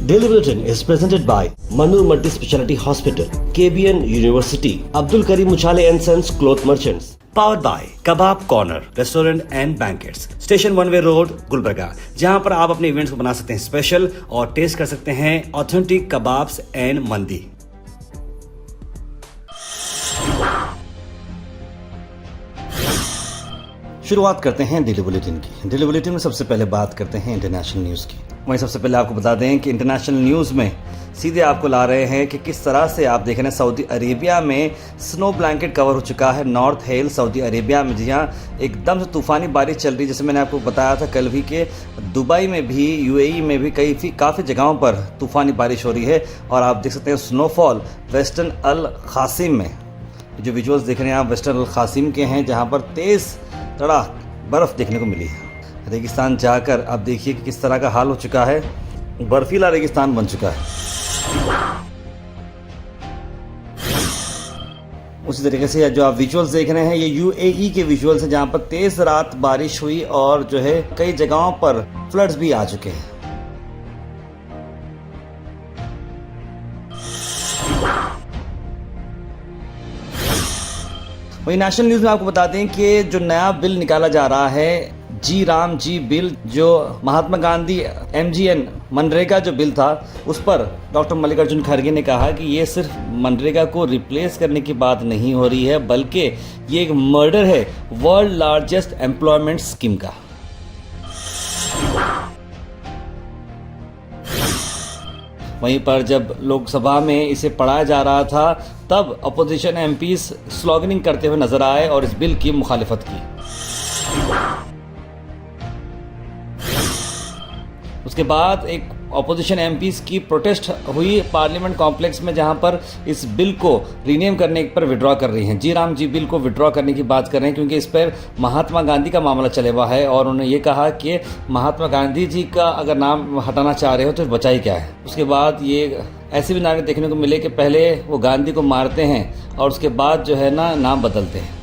Daily Bulletin is presented by Manur Multi Speciality Hospital, KBN University, Abdul Karim Uchale and Sons Cloth Merchants. Powered by Kebab Corner Restaurant and Banquets, Station One Way Road, Gulbarga, जहां पर आप अपने events को बना सकते हैं special और test कर सकते हैं ऑथेंटिक कबाब्स एंड मंदी। शुरुआत करते हैं डेली बुलेटिन की। डेली बुलेटिन में सबसे पहले बात करते हैं इंटरनेशनल न्यूज़ की। वहीं सबसे पहले आपको बता दें कि इंटरनेशनल न्यूज़ में सीधे आपको ला रहे हैं कि किस तरह से आप देख रहे हैं सऊदी अरेबिया में स्नो ब्लैंकेट कवर हो चुका है नॉर्थ हेल सऊदी अरेबिया में। जी हाँ, एकदम से तूफ़ानी बारिश चल रही है। जैसे मैंने आपको बताया था कल भी कि दुबई में भी यूएई में भी काफ़ी जगहों पर तूफ़ानी बारिश हो रही है। और आप देख सकते हैं स्नोफॉल वेस्टर्न अल क़ासिम में, जो विजुअल्स देख रहे हैं आप वेस्टर्न अल क़ासिम के हैं, जहाँ पर तेज़ तड़ाक बर्फ़ देखने को मिली है। रेगिस्तान जाकर अब देखिए कि किस तरह का हाल हो चुका है, बर्फीला रेगिस्तान बन चुका है। उसी तरीके से जो आप विजुअल्स देख रहे हैं ये यूएई के विजुअल्स हैं, जहाँ पर तेज़ रात बारिश हुई और जो है कई जगहों पर फ्लड्स भी आ चुके हैं। वही नेशनल न्यूज़ में आपको बता दें कि जो नया बिल निकाला जा रहा है जी राम जी बिल, जो महात्मा गांधी MGN मनरेगा जो बिल था उस पर डॉक्टर मल्लिकार्जुन खड़गे ने कहा कि ये सिर्फ मनरेगा को रिप्लेस करने की बात नहीं हो रही है, बल्कि ये एक मर्डर है वर्ल्ड लार्जेस्ट एम्प्लॉयमेंट स्कीम का। वहीं पर जब लोकसभा में इसे पढ़ाया जा रहा था तब अपोजिशन MPs स्लोगनिंग करते हुए नजर आए और इस बिल की मुखालिफत की। उसके बाद एक अपोजिशन MPs की प्रोटेस्ट हुई पार्लियामेंट कॉम्प्लेक्स में, जहां पर इस बिल को रीनेम करने पर विड्रॉ कर रही हैं। जी राम जी बिल को विड्रॉ करने की बात कर रहे हैं क्योंकि इस पर महात्मा गांधी का मामला चले हुआ है और उन्होंने ये कहा कि महात्मा गांधी जी का अगर नाम हटाना चाह रहे हो तो बचा ही क्या है। उसके बाद ये ऐसे भी नारे देखने को मिले कि पहले वो गांधी को मारते हैं और उसके बाद जो है ना नाम बदलते हैं।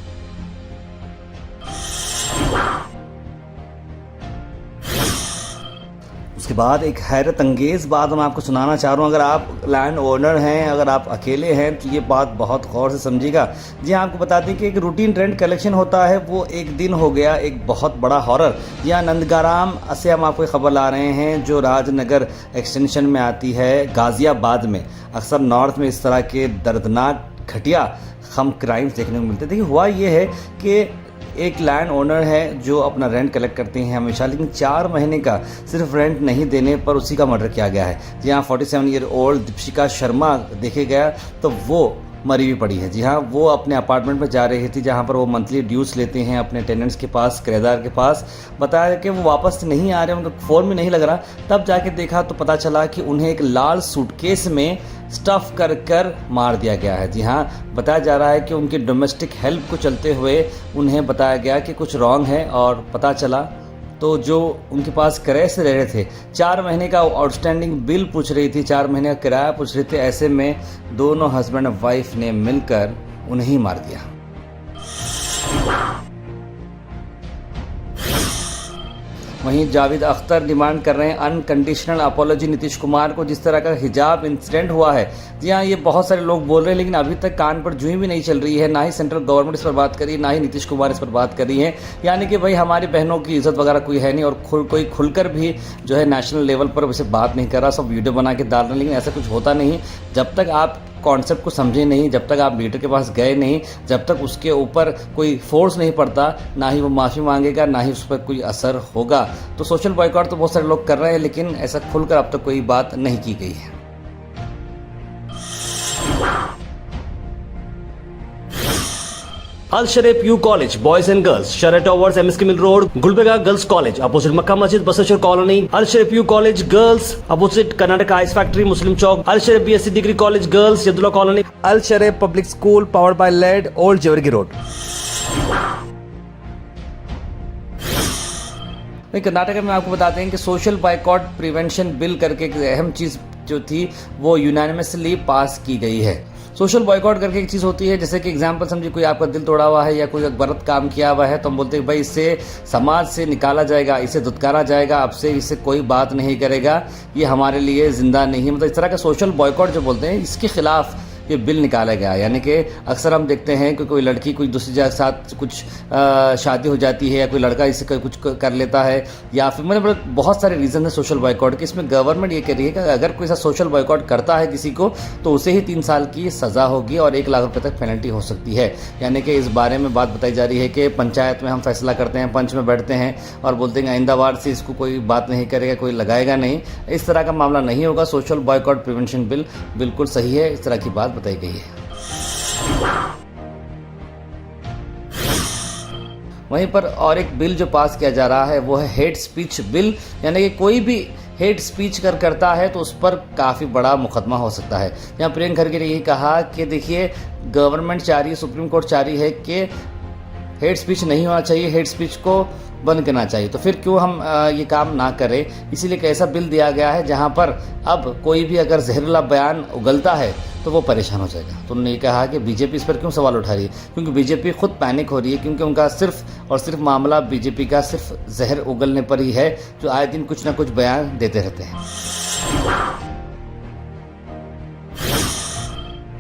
उसके बाद एक हैरत अंगेज़ बात मैं आपको सुनाना चाह रहा हूँ। अगर आप लैंड ओनर हैं, अगर आप अकेले हैं तो ये बात बहुत गौर से समझिएगा। जी हाँ, आपको बता दें कि एक रूटीन रेंट कलेक्शन होता है, वो एक दिन हो गया एक बहुत बड़ा हॉरर। यहाँ नंदगाराम से हम आपको खबर ला रहे हैं जो राजनगर एक्सटेंशन में आती है गाज़ियाबाद में। अक्सर नॉर्थ में इस तरह के दर्दनाक घटिया हम क्राइम्स देखने को मिलते हैं। देखिए हुआ ये है कि एक लैंड ओनर है जो अपना रेंट कलेक्ट करते हैं हमेशा, लेकिन 4 महीने का सिर्फ रेंट नहीं देने पर उसी का मर्डर किया गया है। जी हाँ, 47 ईयर ओल्ड दीपिका शर्मा देखे गया तो वो मरी हुई पड़ी है। जी हाँ, वो अपने अपार्टमेंट में जा रही थी जहाँ पर वो मंथली ड्यूज लेते हैं अपने टेनेंट्स के पास, किराएदार के पास। बताया कि वो वापस नहीं आ रहे, उनका फ़ोन भी नहीं लग रहा। तब जाके देखा तो पता चला कि उन्हें एक लाल सूटकेस में स्टफ़ कर मार दिया गया है। जी हाँ, बताया जा रहा है कि उनके डोमेस्टिक हेल्प को चलते हुए उन्हें बताया गया कि कुछ रॉन्ग है और पता चला तो जो उनके पास किराए से रह रहे थे, 4 महीने का आउटस्टैंडिंग बिल पूछ रही थी, 4 महीने का किराया पूछ रहे थे। ऐसे में दोनों हस्बैंड और वाइफ ने मिलकर उन्हें ही मार दिया। वहीं जावेद अख्तर डिमांड कर रहे हैं अनकंडीशनल अपॉलॉजी नीतीश कुमार को, जिस तरह का हिजाब इंसिडेंट हुआ है। जी हाँ, ये बहुत सारे लोग बोल रहे हैं लेकिन अभी तक कान पर जूं भी नहीं चल रही है। ना ही सेंट्रल गवर्नमेंट इस पर बात करी, ना ही नीतीश कुमार इस पर बात कर रही है। यानी कि भाई हमारी बहनों की इज्जत वगैरह कोई है नहीं और कोई खुलकर भी जो है नेशनल लेवल पर वैसे बात नहीं कर रहा, सब वीडियो बना के डाल रहे हैं। लेकिन ऐसा कुछ होता नहीं जब तक आप कॉन्सेप्ट को समझे नहीं, जब तक आप लीडर के पास गए नहीं, जब तक उसके ऊपर कोई फोर्स नहीं पड़ता, ना ही वो माफ़ी मांगेगा, ना ही उस पर कोई असर होगा। तो सोशल बॉयकॉट तो बहुत सारे लोग कर रहे हैं लेकिन ऐसा खुलकर अब तक कोई बात नहीं की गई है। Al Sharif U College, Boys and Girls, Share Towers, MSK Mill Road, Gulbarga Girls College, opposite Makkah Masjid, Basashar Colony. Al Sharif U College, Girls, opposite Karnataka Ice Factory, Muslim Chowk. Al Sharif BSc Degree College, Girls, Yadullah Colony. Al Sharif Public School, powered by LED, Old Jewargi Road. Karnataka में आपको बताते हैं कि social boycott prevention bill करके एक अहम चीज़ जो थी वो यूनानिमसली पास की गई है। सोशल बॉयकॉट करके एक चीज़ होती है, जैसे कि एग्जांपल समझिए कोई आपका दिल तोड़ा हुआ है या कोई गलत काम किया हुआ है, तो हम बोलते हैं भाई इससे समाज से निकाला जाएगा, इसे धुतकारा जाएगा, अब से इससे कोई बात नहीं करेगा, ये हमारे लिए ज़िंदा नहीं है। मतलब इस तरह का सोशल बॉयकॉट जो बोलते हैं, इसके खिलाफ ये बिल निकाला गया। यानी कि अक्सर हम देखते हैं कि कोई लड़की कोई दूसरी के साथ कुछ शादी हो जाती है या कोई लड़का इससे कुछ कर लेता है, या फिर मतलब बहुत सारे रीज़न है सोशल बॉयकॉट के। इसमें गवर्नमेंट ये कह रही है कि अगर कोई सा सोशल बॉयकॉट करता है किसी को, तो उसे ही 3 साल की सज़ा होगी और 1 लाख रुपये तक पेनल्टी हो सकती है। यानी कि इस बारे में बात बताई जा रही है कि पंचायत में हम फैसला करते हैं, पंच में बैठते हैं और बोलते हैं आइंदा बार से इसको कोई बात नहीं करेगा, कोई लगाएगा नहीं। इस तरह का मामला नहीं होगा। सोशल बॉयकॉट प्रिवेंशन बिल बिल्कुल सही है, इस तरह की बात बताई गई है। वहीं पर और एक बिल जो पास किया जा रहा है वो है हेट स्पीच बिल। यानी कि कोई भी हेट स्पीच करता है तो उस पर काफ़ी बड़ा मुकदमा हो सकता है। यहाँ प्रियंका खरगे ने यही कहा कि देखिए गवर्नमेंट चाह रही है, सुप्रीम कोर्ट चाह रही है कि हेट स्पीच नहीं होना चाहिए, हेट स्पीच को बंद करना चाहिए, तो फिर क्यों हम ये काम ना करें। इसीलिए एक ऐसा बिल दिया गया है जहां पर अब कोई भी अगर जहरीला बयान उगलता है तो वो परेशान हो जाएगा। तो उन्होंने ये कहा कि बीजेपी इस पर क्यों सवाल उठा रही है, क्योंकि बीजेपी खुद पैनिक हो रही है, क्योंकि उनका सिर्फ और सिर्फ मामला बीजेपी का सिर्फ जहर उगलने पर ही है, जो आए दिन कुछ ना कुछ बयान देते रहते हैं।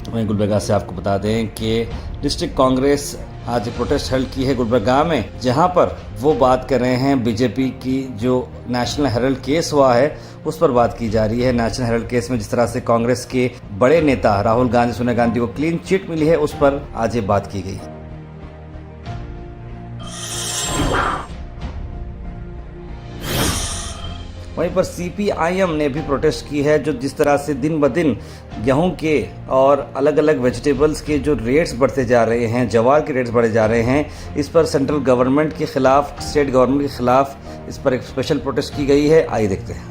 वहीं गुलबर्गा से आपको बता दें कि डिस्ट्रिक्ट कांग्रेस आज प्रोटेस्ट हेल्ड की है गुलबर्गा में, जहां पर वो बात कर रहे हैं बीजेपी की जो नेशनल हेराल्ड केस हुआ है उस पर बात की जा रही है। नेशनल हेराल्ड केस में जिस तरह से कांग्रेस के बड़े नेता राहुल गांधी, सोनिया गांधी को क्लीन चिट मिली है, उस पर आज ये बात की गई। वहीं पर सीपीआईएम ने भी प्रोटेस्ट की है, जो जिस तरह से दिन ब दिन गेहूं के और अलग अलग वेजिटेबल्स के जो रेट्स बढ़ते जा रहे हैं, जवार के रेट्स बढ़े जा रहे हैं, इस पर सेंट्रल गवर्नमेंट के खिलाफ, स्टेट गवर्नमेंट के खिलाफ इस पर एक स्पेशल प्रोटेस्ट की गई है। आइए देखते हैं।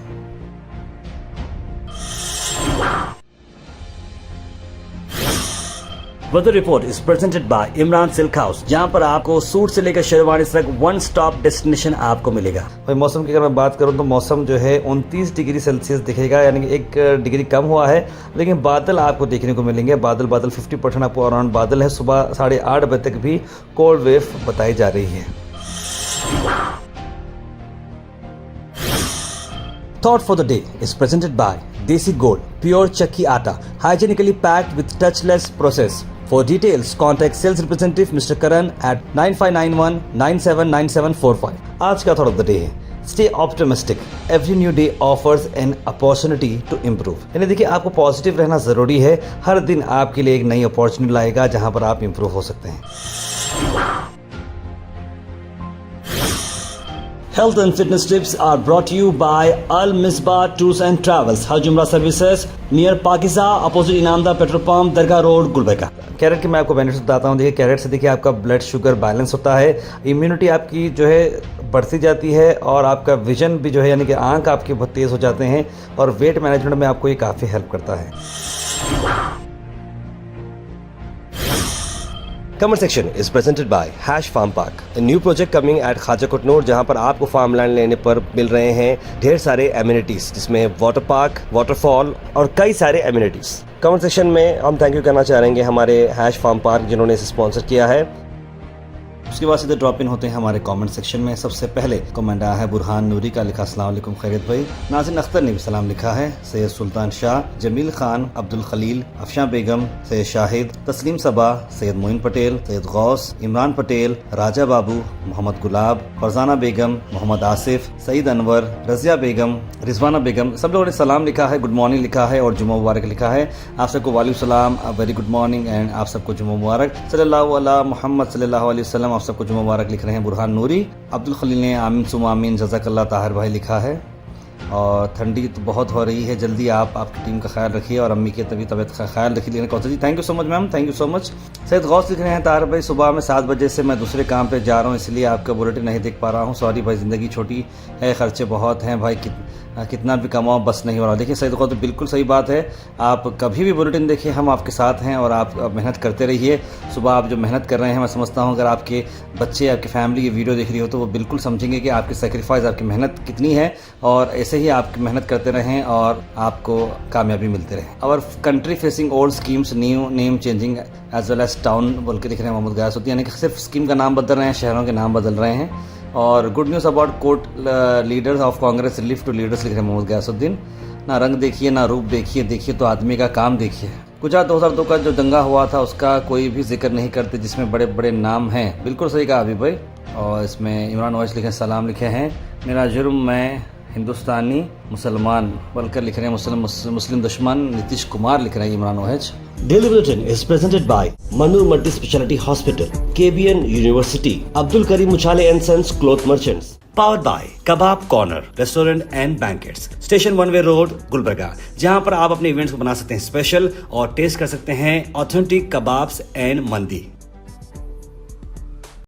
Weather report is presented by Imran silk house, जहां पर आपको सूट से लेकर शेरवानी तक वन स्टॉप डेस्टिनेशन आपको मिलेगा। भाई मौसम की अगर मैं बात करूं तो मौसम जो है 29 डिग्री सेल्सियस दिखेगा, यानी कि 1 डिग्री कम हुआ है, लेकिन बादल आपको देखने को मिलेंगे। बादल 50% आपको अराउंड बादल है। सुबह 8:30 बजे तक भी कोल्ड वेव बताई जा रही है। Thought for the day is presented by Desi Gold, pure chakki atta, hygienically packed with touchless process. For details, contact sales representative Mr. Karan at 9591979745. आज का thought of the day है Stay optimistic. Every new day offers an opportunity to improve. यानी देखिए आपको positive रहना ज़रूरी है। हर दिन आपके लिए एक नई अपॉर्चुनिटी लाएगा जहां पर आप इम्प्रूव हो सकते हैं। Health and fitness tips are brought to you by Al Misbah Tours and Travels, Hajj Umrah Services near Pakiza, opposite Inamda Petrol Pump, Dargah Road, Gulbarga। Carat के मैं आपको बेनिफिट्स बताता हूँ। देखिए कैरेट से देखिए आपका ब्लड शुगर बैलेंस होता है, इम्यूनिटी आपकी जो है बढ़ती जाती है, और आपका विजन भी जो है यानी कि आंख आपके बहुत तेज़ हो जाते हैं, और वेट मैनेजमेंट में आपको ये काफ़ी हेल्प करता है। Comment section is presented by Hash Farm Park, a new project coming at Khaja Kotnoor, जहां पर आपको फार्म लैंड लेने पर मिल रहे हैं ढेर सारे एमिनिटीज, जिसमें वाटर पार्क, वाटरफॉल और कई सारे एमिनिटीज। कमेंट सेक्शन में हम थैंक यू करना चाहेंगे हमारे हैश फार्म पार्क जिन्होंने इसे स्पॉन्सर किया है। उसके बाद सीधे ड्रॉप इन होते हैं हमारे कमेंट सेक्शन में। सबसे पहले कमेंट आया है बुरहान नूरी का, लिखा अस्सलाम वालेकुम खैरियत भाई। नाज़िन अख्तर ने भी सलाम लिखा है। सैयद सुल्तान शाह, जमील खान, अब्दुल खलील, अफशा बेगम, सैयद शाहिद, तस्लीम सबा, सैयद मोइन पटेल, सैयद गौस, इमरान पटेल, राजा बाबू, मोहम्मद गुलाब, फरजाना बेगम, मोहम्मद आसिफ, सईद अनवर, रजिया बेगम, रिजवाना बेगम, सब लोगों ने सलाम लिखा है, गुड मॉर्निंग लिखा है और जुम्मा मुबारक लिखा है। आप सबको वालेकुम सलाम, वेरी गुड मॉर्निंग एंड आप सबको जुम्मा मुबारक। सल्लल्लाहु अलैहि मोहम्मद सल्लल्लाहु अलैहि वसल्लम, आप सबको जुम्मा मुबारक लिख रहे हैं बुरहान नूरी। अब्दुल खलील ने आमीन सुम आमीन जज़ाकल्लाह ताहिर भाई लिखा है। और ठंडी तो बहुत हो रही है, जल्दी आप आपकी टीम का ख्याल रखिए और अम्मी की तबीयत का ख्याल रखिए। लेकिन Kaushal ji thank you so much ma'am, thank you so much. Syed Ghaus लिख रहे हैं ताहिर भाई, सुबह में 7 बजे से मैं दूसरे काम पे जा रहा हूँ, इसलिए आपका बुलेटिन नहीं देख पा रहा हूँ, सॉरी भाई, ज़िंदगी छोटी है, ख़र्चे बहुत हैं भाई, कितना भी कमाओ बस नहीं हो रहा। देखिए सही तो बिल्कुल सही बात है। आप कभी भी बुलेटिन देखिए, हम आपके साथ हैं और आप मेहनत करते रहिए। सुबह आप जो मेहनत कर रहे हैं, मैं समझता हूँ अगर आपके बच्चे, आपकी फैमिली ये वीडियो देख रही हो तो वो बिल्कुल समझेंगे कि आपकी सेक्रीफाइस, आपकी मेहनत कितनी है, और ऐसे ही आप मेहनत करते रहें और आपको कामयाबी मिलती रहे। और country facing old schemes, new name changing as well as town बोल के दिख रहे हैं मोहम्मद गयासुद्दीन, यानी कि सिर्फ स्कीम का नाम बदल रहे हैं, शहरों के नाम बदल रहे हैं। और good news about court leaders of Congress relief to leaders लिख रहे हैं मोहम्मद गयासुद्दीन। ना रंग देखिए ना रूप देखिए, देखिए तो आदमी का काम देखिए। गुजरात 2002 का जो दंगा हुआ था उसका कोई भी जिक्र नहीं करते, जिसमें बड़े बड़े नाम हैं। बिल्कुल सही कहा अभी भाई। और इसमें इमरान ओवैसी लिखे सलाम लिखे हैं, मेरा जुर्म मैं हिंदुस्तानी मुसलमान बोलकर लिख रहे हैं मुस्लिम दुश्मन। नीतीश कुमार लिख रहे हैं Imran Owaisi. Daily Bulletin is presented by Manur Multi Speciality Hospital, KBN University, Abdul Karim Muchale and Sons Cloth Merchants. Powered by Kebab Corner Restaurant and Banquets, Station 1 Way Road, Gulbarga, जहां पर आप अपने इवेंट्स को बना सकते हैं स्पेशल और टेस्ट कर सकते हैं ऑथेंटिक कबाब्स एंड मंदी।